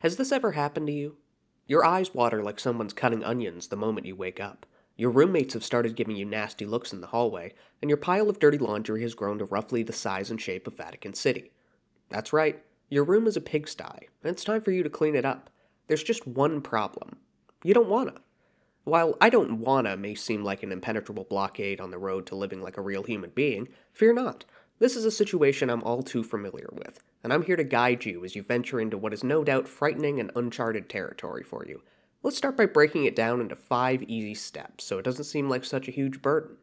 Has this ever happened to you? Your eyes water like someone's cutting onions the moment you wake up. Your roommates have started giving you nasty looks in the hallway, and your pile of dirty laundry has grown to roughly the size and shape of Vatican City. That's right, your room is a pigsty, and it's time for you to clean it up. There's just one problem. You don't wanna. While I don't wanna may seem like an impenetrable blockade on the road to living like a real human being, fear not. This is a situation I'm all too familiar with, and I'm here to guide you as you venture into what is no doubt frightening and uncharted territory for you. Let's start by breaking it down into 5 easy steps so it doesn't seem like such a huge burden.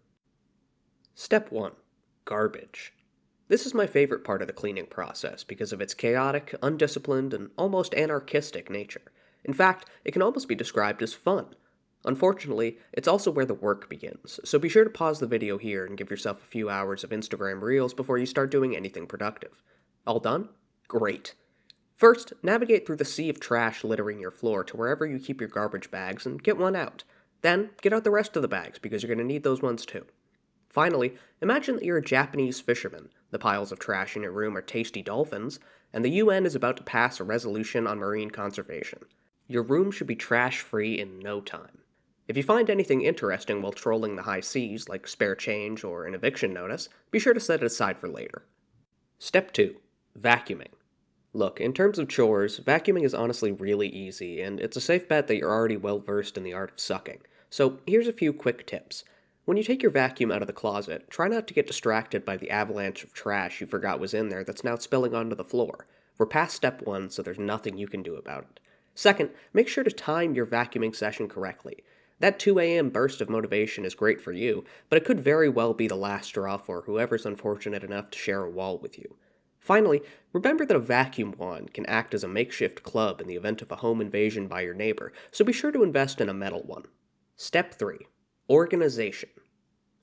Step 1. Garbage. This is my favorite part of the cleaning process because of its chaotic, undisciplined, and almost anarchistic nature. In fact, it can almost be described as fun. Unfortunately, it's also where the work begins, so be sure to pause the video here and give yourself a few hours of Instagram Reels before you start doing anything productive. All done? Great. First, navigate through the sea of trash littering your floor to wherever you keep your garbage bags and get one out. Then, get out the rest of the bags because you're going to need those ones too. Finally, imagine that you're a Japanese fisherman, the piles of trash in your room are tasty dolphins, and the UN is about to pass a resolution on marine conservation. Your room should be trash-free in no time. If you find anything interesting while trolling the high seas, like spare change or an eviction notice, be sure to set it aside for later. Step 2. Vacuuming. Look, in terms of chores, vacuuming is honestly really easy, and it's a safe bet that you're already well versed in the art of sucking. So here's a few quick tips. When you take your vacuum out of the closet, try not to get distracted by the avalanche of trash you forgot was in there that's now spilling onto the floor. We're past step 1, so there's nothing you can do about it. Second, make sure to time your vacuuming session correctly. That 2 a.m. burst of motivation is great for you, but it could very well be the last straw for whoever's unfortunate enough to share a wall with you. Finally, remember that a vacuum wand can act as a makeshift club in the event of a home invasion by your neighbor, so be sure to invest in a metal one. Step 3. Organization.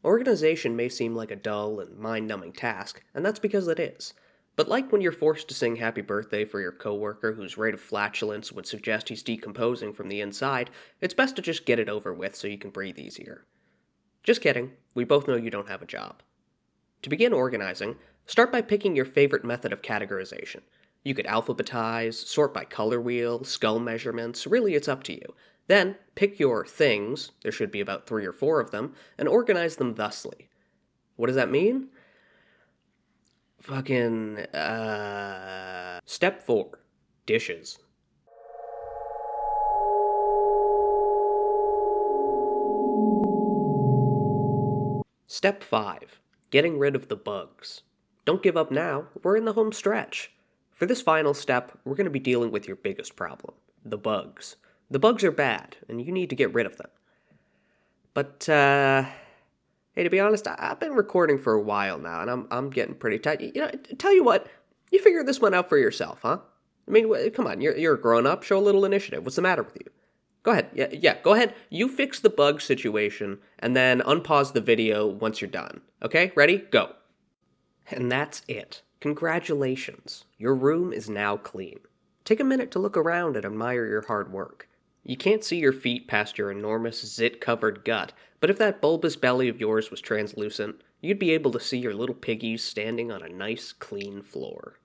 Organization may seem like a dull and mind-numbing task, and that's because it is. But like when you're forced to sing happy birthday for your coworker whose rate of flatulence would suggest he's decomposing from the inside, it's best to just get it over with so you can breathe easier. Just kidding, we both know you don't have a job. To begin organizing, start by picking your favorite method of categorization. You could alphabetize, sort by color wheel, skull measurements, really it's up to you. Then, pick your things, there should be about 3 or 4 of them, and organize them thusly. What does that mean? Step 4. Dishes. Step 5. Getting rid of the bugs. Don't give up now, we're in the home stretch. For this final step, we're going to be dealing with your biggest problem, the bugs. The bugs are bad, and you need to get rid of them. But, hey, to be honest, I've been recording for a while now, and I'm getting pretty tired. Tell you what, you figure this one out for yourself, huh? I mean, come on, you're a grown-up, show a little initiative. What's the matter with you? Go ahead, yeah, go ahead. You fix the bug situation, and then unpause the video once you're done. Okay, ready? Go. And that's it. Congratulations. Your room is now clean. Take a minute to look around and admire your hard work. You can't see your feet past your enormous zit-covered gut, but if that bulbous belly of yours was translucent, you'd be able to see your little piggies standing on a nice, clean floor.